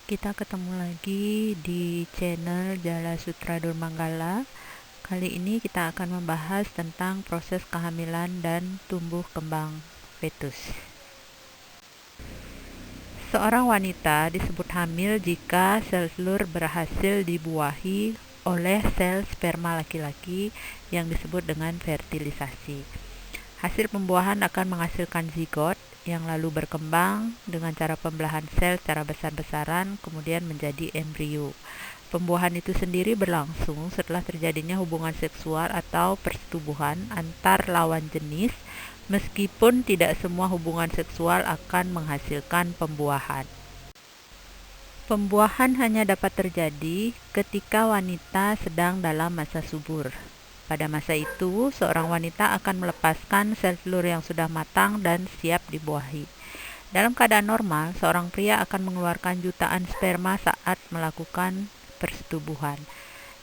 Kita ketemu lagi di channel Jala Sutra Durmanggala. Kali ini kita akan membahas tentang proses kehamilan dan tumbuh kembang fetus. Seorang wanita disebut hamil jika sel telur berhasil dibuahi oleh sel sperma laki-laki yang disebut dengan fertilisasi. Hasil pembuahan akan menghasilkan zigot yang lalu berkembang dengan cara pembelahan sel secara besar-besaran kemudian menjadi embrio. Pembuahan itu sendiri berlangsung setelah terjadinya hubungan seksual atau persetubuhan antar lawan jenis, meskipun tidak semua hubungan seksual akan menghasilkan pembuahan. Pembuahan hanya dapat terjadi ketika wanita sedang dalam masa subur. Pada masa itu, seorang wanita akan melepaskan sel telur yang sudah matang dan siap dibuahi. Dalam keadaan normal, seorang pria akan mengeluarkan jutaan sperma saat melakukan persetubuhan.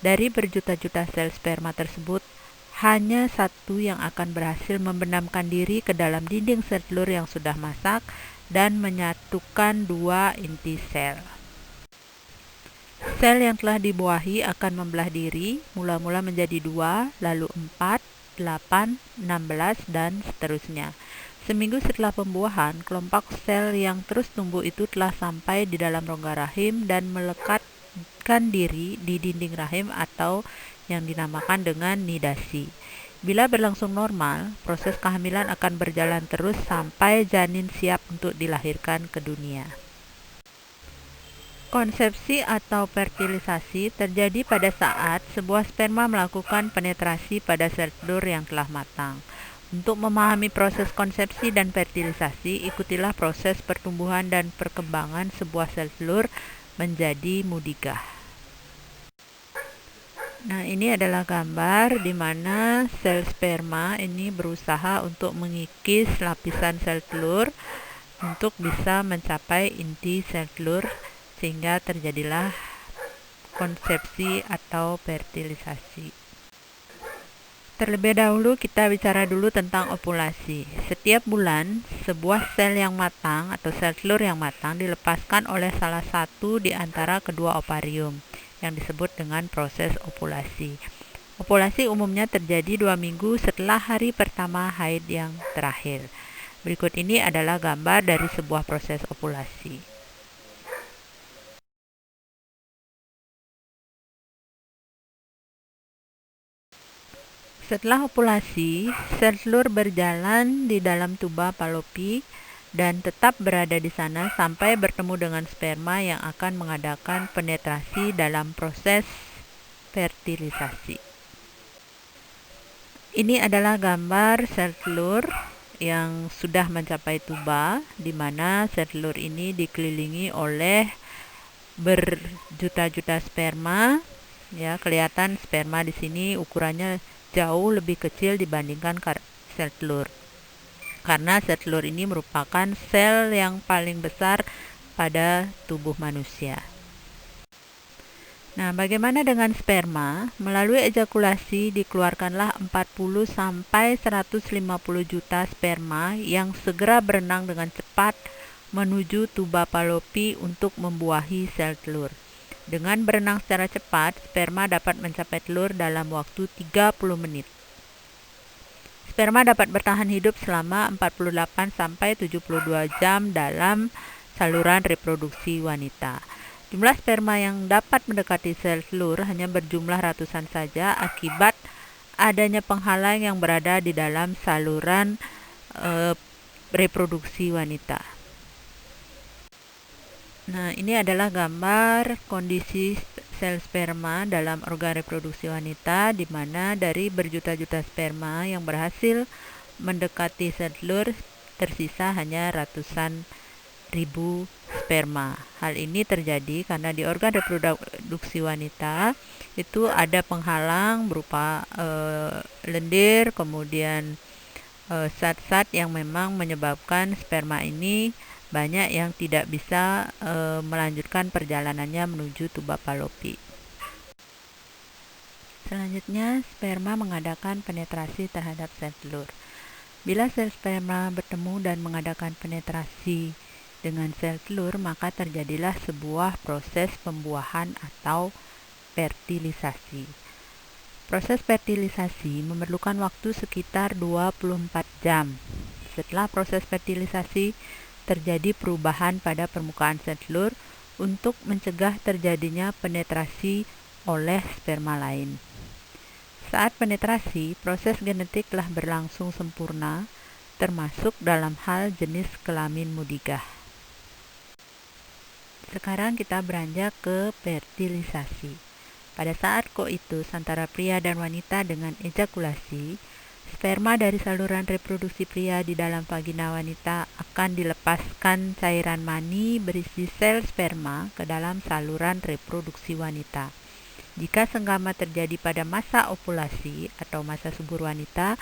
Dari berjuta-juta sel sperma tersebut, hanya satu yang akan berhasil membenamkan diri ke dalam dinding sel telur yang sudah masak dan menyatukan dua inti sel. Sel yang telah dibuahi akan membelah diri, mula-mula menjadi 2, lalu 4, 8, 16, dan seterusnya. Seminggu setelah pembuahan, kelompok sel yang terus tumbuh itu telah sampai di dalam rongga rahim dan melekatkan diri di dinding rahim atau yang dinamakan dengan nidasi. Bila berlangsung normal, proses kehamilan akan berjalan terus sampai janin siap untuk dilahirkan ke dunia. Konsepsi atau fertilisasi terjadi pada saat sebuah sperma melakukan penetrasi pada sel telur yang telah matang. Untuk memahami proses konsepsi dan fertilisasi, ikutilah proses pertumbuhan dan perkembangan sebuah sel telur menjadi mudigah. Nah, ini adalah gambar di mana sel sperma ini berusaha untuk mengikis lapisan sel telur untuk bisa mencapai inti sel telur, sehingga terjadilah konsepsi atau fertilisasi. Terlebih dahulu kita bicara dulu tentang ovulasi. Setiap bulan, sebuah sel yang matang atau sel telur yang matang dilepaskan oleh salah satu di antara kedua ovarium yang disebut dengan proses ovulasi. Ovulasi umumnya terjadi 2 minggu setelah hari pertama haid yang terakhir. Berikut ini adalah gambar dari sebuah proses ovulasi. Setelah ovulasi, sel telur berjalan di dalam tuba Fallopi dan tetap berada di sana sampai bertemu dengan sperma yang akan mengadakan penetrasi dalam proses fertilisasi. Ini adalah gambar sel telur yang sudah mencapai tuba, di mana sel telur ini dikelilingi oleh berjuta-juta sperma. Ya, kelihatan sperma di sini ukurannya jauh lebih kecil dibandingkan sel telur. Karena sel telur ini merupakan sel yang paling besar pada tubuh manusia. Nah, bagaimana dengan sperma? Melalui ejakulasi dikeluarkanlah 40 sampai 150 juta sperma yang segera berenang dengan cepat menuju tuba Fallopi untuk membuahi sel telur. Dengan berenang secara cepat, sperma dapat mencapai telur dalam waktu 30 menit. Sperma dapat bertahan hidup selama 48 sampai 72 jam dalam saluran reproduksi wanita. Jumlah sperma yang dapat mendekati sel telur hanya berjumlah ratusan saja akibat adanya penghalang yang berada di dalam saluran reproduksi wanita. Nah, ini adalah gambar kondisi sel sperma dalam organ reproduksi wanita, di mana dari berjuta-juta sperma yang berhasil mendekati sel telur, tersisa hanya ratusan ribu sperma. Hal ini terjadi karena di organ reproduksi wanita itu ada penghalang berupa lendir, kemudian zat-zat yang memang menyebabkan sperma ini banyak yang tidak bisa melanjutkan perjalanannya menuju tuba Fallopi. Selanjutnya, sperma mengadakan penetrasi terhadap sel telur. Bila sel sperma bertemu dan mengadakan penetrasi dengan sel telur, maka terjadilah sebuah proses pembuahan atau fertilisasi. Proses fertilisasi memerlukan waktu sekitar 24 jam. Setelah proses fertilisasi, terjadi perubahan pada permukaan sel telur untuk mencegah terjadinya penetrasi oleh sperma lain. Saat penetrasi, proses genetik telah berlangsung sempurna, termasuk dalam hal jenis kelamin mudigah. Sekarang kita beranjak ke fertilisasi. Pada saat koitus antara pria dan wanita dengan ejakulasi, sperma dari saluran reproduksi pria di dalam vagina wanita akan dilepaskan cairan mani berisi sel sperma ke dalam saluran reproduksi wanita. Jika senggama terjadi pada masa ovulasi atau masa subur wanita,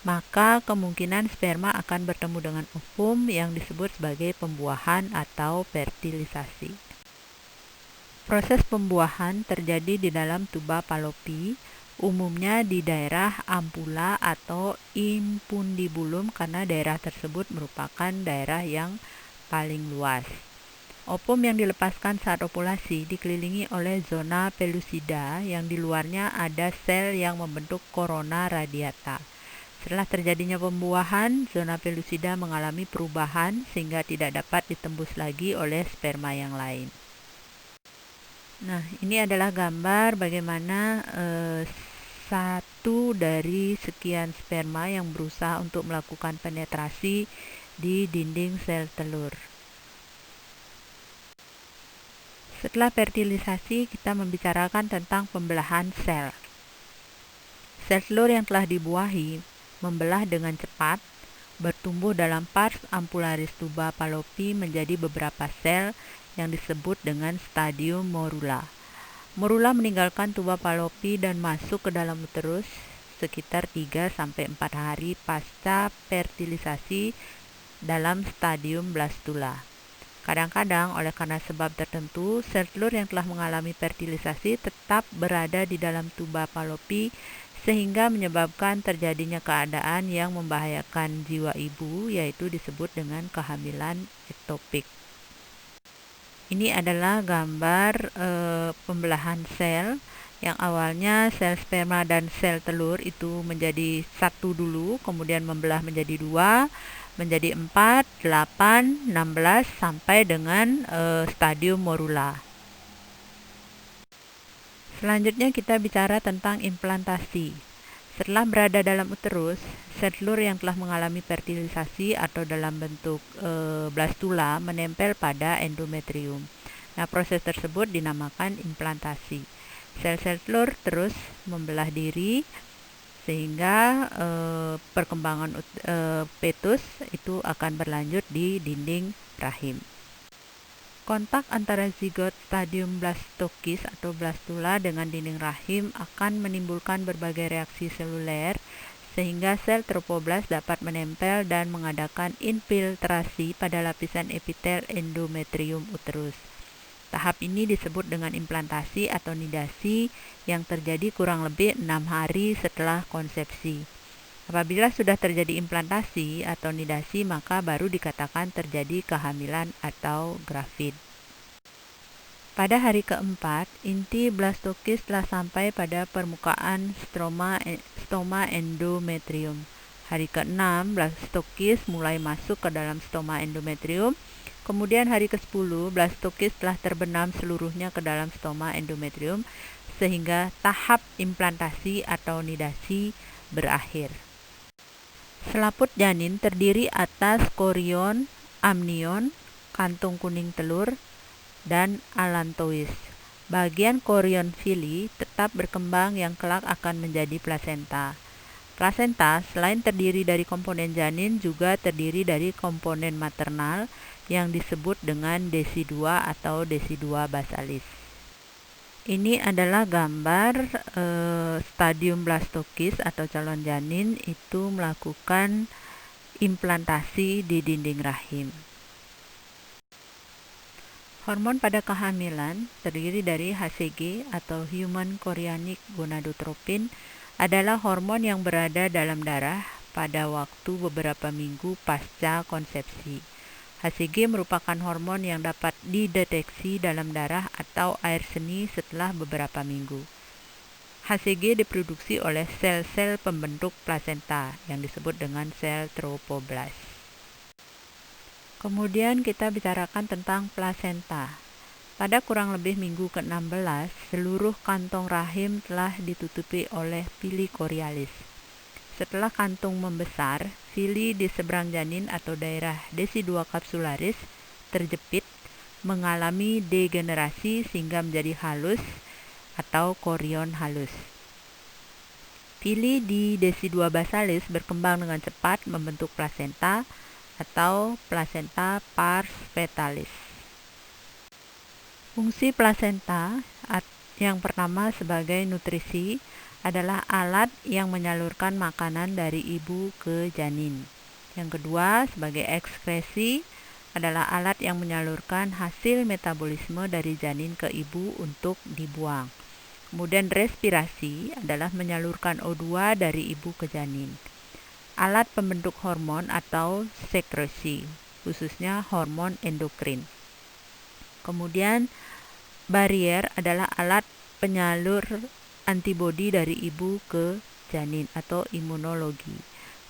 maka kemungkinan sperma akan bertemu dengan ovum yang disebut sebagai pembuahan atau fertilisasi. Proses pembuahan terjadi di dalam tuba Fallopi, umumnya di daerah ampula atau infundibulum karena daerah tersebut merupakan daerah yang paling luas. Ovum yang dilepaskan saat ovulasi dikelilingi oleh zona pellucida yang di luarnya ada sel yang membentuk corona radiata. Setelah terjadinya pembuahan, zona pellucida mengalami perubahan sehingga tidak dapat ditembus lagi oleh sperma yang lain. Nah, ini adalah gambar bagaimana satu dari sekian sperma yang berusaha untuk melakukan penetrasi di dinding sel telur. Setelah fertilisasi, kita membicarakan tentang pembelahan sel. Sel telur yang telah dibuahi membelah dengan cepat, bertumbuh dalam pars ampularis tuba Fallopi menjadi beberapa sel yang disebut dengan stadium morula. Morula meninggalkan tuba Fallopi dan masuk ke dalam uterus sekitar 3-4 hari pasca fertilisasi dalam stadium blastula. Kadang-kadang oleh karena sebab tertentu, sel telur yang telah mengalami fertilisasi tetap berada di dalam tuba Fallopi sehingga menyebabkan terjadinya keadaan yang membahayakan jiwa ibu, yaitu disebut dengan kehamilan ektopik. Ini adalah gambar pembelahan sel yang awalnya sel sperma dan sel telur itu menjadi satu dulu, kemudian membelah menjadi 2, menjadi 4, 8, 16 sampai dengan stadium morula. Selanjutnya kita bicara tentang implantasi. Setelah berada dalam uterus, sel telur yang telah mengalami fertilisasi atau dalam bentuk blastula menempel pada endometrium. Nah, proses tersebut dinamakan implantasi. Sel-sel telur terus membelah diri sehingga perkembangan fetus itu akan berlanjut di dinding rahim. Kontak antara zigot stadium blastokis atau blastula dengan dinding rahim akan menimbulkan berbagai reaksi seluler sehingga sel tropoblas dapat menempel dan mengadakan infiltrasi pada lapisan epitel endometrium uterus. Tahap ini disebut dengan implantasi atau nidasi yang terjadi kurang lebih 6 hari setelah konsepsi. Apabila sudah terjadi implantasi atau nidasi, maka baru dikatakan terjadi kehamilan atau gravid. Pada hari keempat, inti blastokis telah sampai pada permukaan stoma endometrium. Hari ke-6, blastokis mulai masuk ke dalam stoma endometrium. Kemudian hari ke-10, blastokis telah terbenam seluruhnya ke dalam stoma endometrium sehingga tahap implantasi atau nidasi berakhir. Selaput janin terdiri atas korion, amnion, kantung kuning telur, dan allantois. Bagian korion fili tetap berkembang yang kelak akan menjadi plasenta. Plasenta selain terdiri dari komponen janin juga terdiri dari komponen maternal yang disebut dengan desidua atau desidua basalis. Ini adalah gambar stadium blastokis atau calon janin itu melakukan implantasi di dinding rahim. Hormon pada kehamilan terdiri dari HCG atau Human Chorionic Gonadotropin adalah hormon yang berada dalam darah pada waktu beberapa minggu pasca konsepsi. HCG merupakan hormon yang dapat dideteksi dalam darah atau air seni setelah beberapa minggu. HCG diproduksi oleh sel-sel pembentuk plasenta yang disebut dengan sel trofoblast. Kemudian kita bicarakan tentang plasenta. Pada kurang lebih minggu ke-16, seluruh kantong rahim telah ditutupi oleh pili choriolis. Setelah kantung membesar, pili di seberang janin atau daerah desidua capsularis terjepit, mengalami degenerasi sehingga menjadi halus atau chorion halus. Pili di desidua basalis berkembang dengan cepat membentuk plasenta atau placenta pars fetalis. Fungsi plasenta yang pertama sebagai nutrisi adalah alat yang menyalurkan makanan dari ibu ke janin. Yang kedua, sebagai ekskresi adalah alat yang menyalurkan hasil metabolisme dari janin ke ibu untuk dibuang. Kemudian respirasi adalah menyalurkan O2 dari ibu ke janin. Alat pembentuk hormon atau sekresi, khususnya hormon endokrin. Kemudian barier adalah alat penyalur antibodi dari ibu ke janin atau imunologi.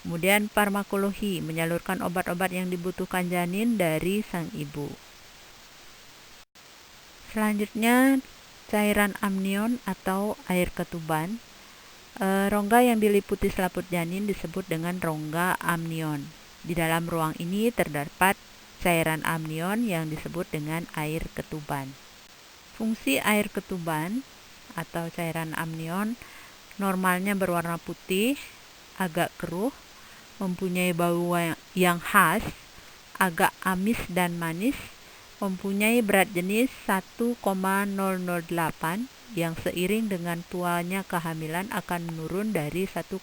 Kemudian farmakologi, menyalurkan obat-obat yang dibutuhkan janin dari sang ibu. Selanjutnya, cairan amnion atau air ketuban. Rongga yang diliputi selaput janin disebut dengan rongga amnion. Di dalam ruang ini terdapat cairan amnion yang disebut dengan air ketuban. Fungsi air ketuban atau cairan amnion normalnya berwarna putih, agak keruh, mempunyai bau yang khas, agak amis dan manis, mempunyai berat jenis 1,008 yang seiring dengan tuanya kehamilan akan menurun dari 1,025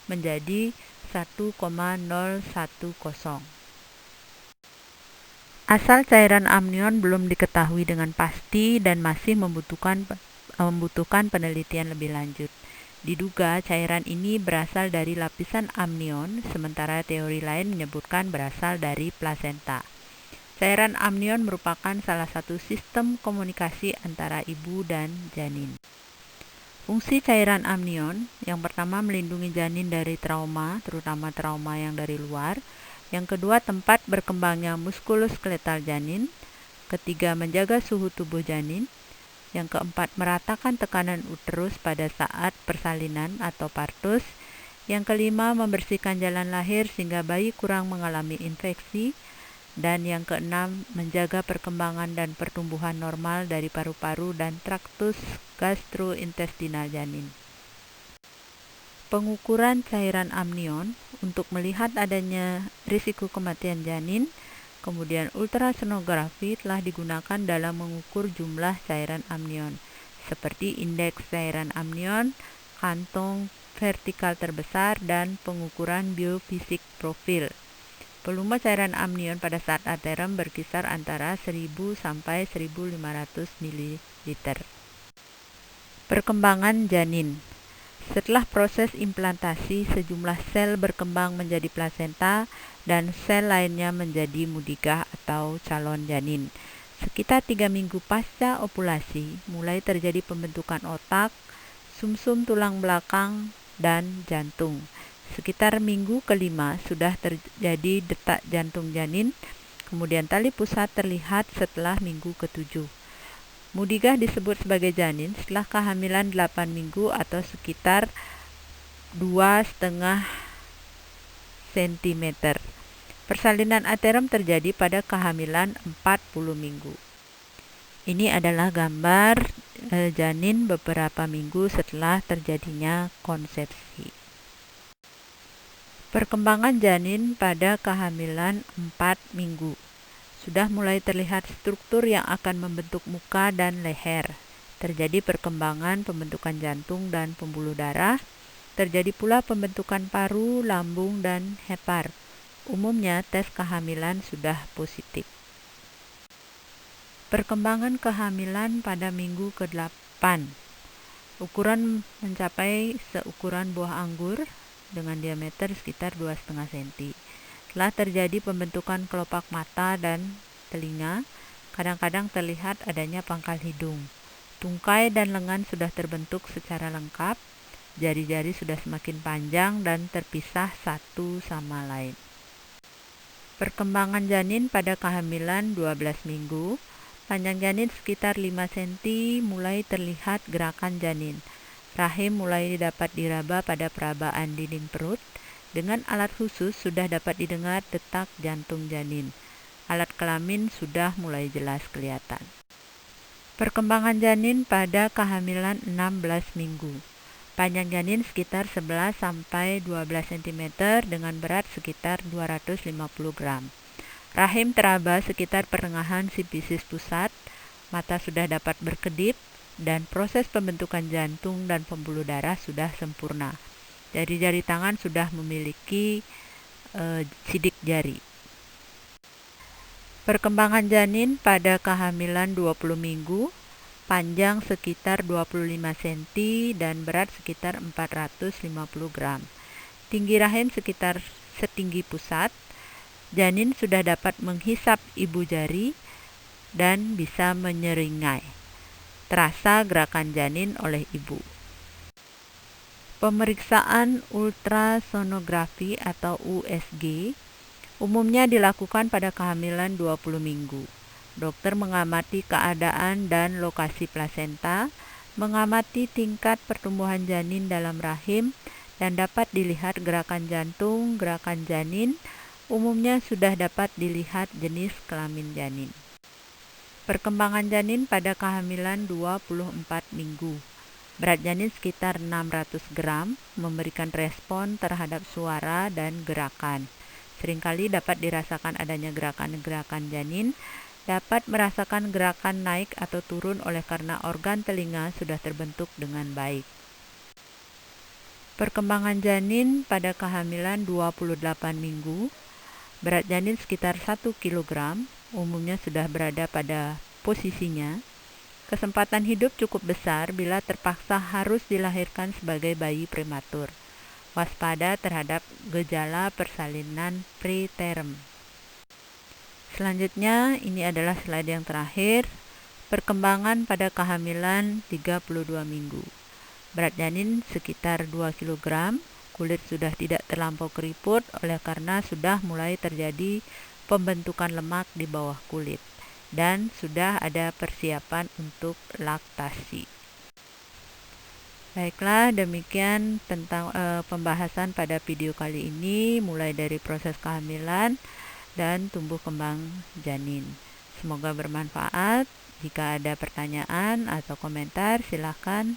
menjadi 1,010. Asal cairan amnion belum diketahui dengan pasti dan masih membutuhkan penelitian lebih lanjut. Diduga cairan ini berasal dari lapisan amnion, sementara teori lain menyebutkan berasal dari plasenta. Cairan amnion merupakan salah satu sistem komunikasi antara ibu dan janin. Fungsi cairan amnion, yang pertama melindungi janin dari trauma, terutama trauma yang dari luar. Yang kedua, tempat berkembangnya muskuloskeletal janin. Ketiga, menjaga suhu tubuh janin. Yang keempat, meratakan tekanan uterus pada saat persalinan atau partus. Yang kelima, membersihkan jalan lahir sehingga bayi kurang mengalami infeksi. Dan yang keenam, menjaga perkembangan dan pertumbuhan normal dari paru-paru dan traktus gastrointestinal janin. Pengukuran cairan amnion untuk melihat adanya risiko kematian janin, kemudian ultrasonografi telah digunakan dalam mengukur jumlah cairan amnion, seperti indeks cairan amnion, kantong vertikal terbesar, dan pengukuran biofisik profil. Volume cairan amnion pada saat anterum berkisar antara 1000 sampai 1500 ml. Perkembangan janin. Setelah proses implantasi, sejumlah sel berkembang menjadi plasenta dan sel lainnya menjadi mudigah atau calon janin. Sekitar 3 minggu pasca ovulasi, mulai terjadi pembentukan otak, sumsum tulang belakang, dan jantung. Sekitar minggu kelima sudah terjadi detak jantung janin, kemudian tali pusat terlihat setelah minggu ke-7. Mudigah disebut sebagai janin setelah kehamilan 8 minggu atau sekitar 2,5 cm. Persalinan anterum terjadi pada kehamilan 40 minggu. Ini adalah gambar janin beberapa minggu setelah terjadinya konsepsi. Perkembangan janin pada kehamilan 4 minggu. Sudah mulai terlihat struktur yang akan membentuk muka dan leher. Terjadi perkembangan pembentukan jantung dan pembuluh darah. Terjadi pula pembentukan paru, lambung, dan hepar. Umumnya tes kehamilan sudah positif. Perkembangan kehamilan pada minggu ke-8. Ukuran mencapai seukuran buah anggur dengan diameter sekitar 2,5 cm. Telah terjadi pembentukan kelopak mata dan telinga. Kadang-kadang terlihat adanya pangkal hidung. Tungkai dan lengan sudah terbentuk secara lengkap. Jari-jari sudah semakin panjang dan terpisah satu sama lain. Perkembangan janin pada kehamilan 12 minggu. Panjang janin sekitar 5 cm, mulai terlihat gerakan janin. Rahim mulai dapat diraba pada perabaan dinding perut. Dengan alat khusus sudah dapat didengar detak jantung janin. Alat kelamin sudah mulai jelas kelihatan. Perkembangan janin pada kehamilan 16 minggu. Panjang janin sekitar 11 sampai 12 cm dengan berat sekitar 250 gram. Rahim teraba sekitar pertengahan sifisis pusat, mata sudah dapat berkedip, dan proses pembentukan jantung dan pembuluh darah sudah sempurna. Jari-jari tangan sudah memiliki sidik jari. Perkembangan janin pada kehamilan 20 minggu, panjang sekitar 25 cm dan berat sekitar 450 gram. Tinggi rahim sekitar setinggi pusat. Janin sudah dapat menghisap ibu jari dan bisa menyeringai. Terasa gerakan janin oleh ibu. Pemeriksaan ultrasonografi atau USG umumnya dilakukan pada kehamilan 20 minggu. Dokter mengamati keadaan dan lokasi plasenta, mengamati tingkat pertumbuhan janin dalam rahim, dan dapat dilihat gerakan jantung, gerakan janin. Umumnya sudah dapat dilihat jenis kelamin janin. Perkembangan janin pada kehamilan 24 minggu. Berat janin sekitar 600 gram, memberikan respon terhadap suara dan gerakan. Seringkali dapat dirasakan adanya gerakan-gerakan janin, dapat merasakan gerakan naik atau turun oleh karena organ telinga sudah terbentuk dengan baik. Perkembangan janin pada kehamilan 28 minggu. Berat janin sekitar 1 kg, umumnya sudah berada pada posisinya. Kesempatan hidup cukup besar bila terpaksa harus dilahirkan sebagai bayi prematur. Waspada terhadap gejala persalinan preterm. Selanjutnya, ini adalah slide yang terakhir. Perkembangan pada kehamilan 32 minggu. Berat janin sekitar 2 kg. Kulit sudah tidak terlampau keriput oleh karena sudah mulai terjadi pembentukan lemak di bawah kulit. Dan sudah ada persiapan untuk laktasi. Baiklah, demikian tentang pembahasan pada video kali ini, mulai dari proses kehamilan dan tumbuh kembang janin. Semoga bermanfaat. Jika ada pertanyaan atau komentar, silakan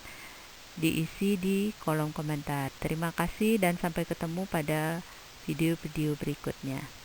diisi di kolom komentar. Terima kasih dan sampai ketemu pada video-video berikutnya.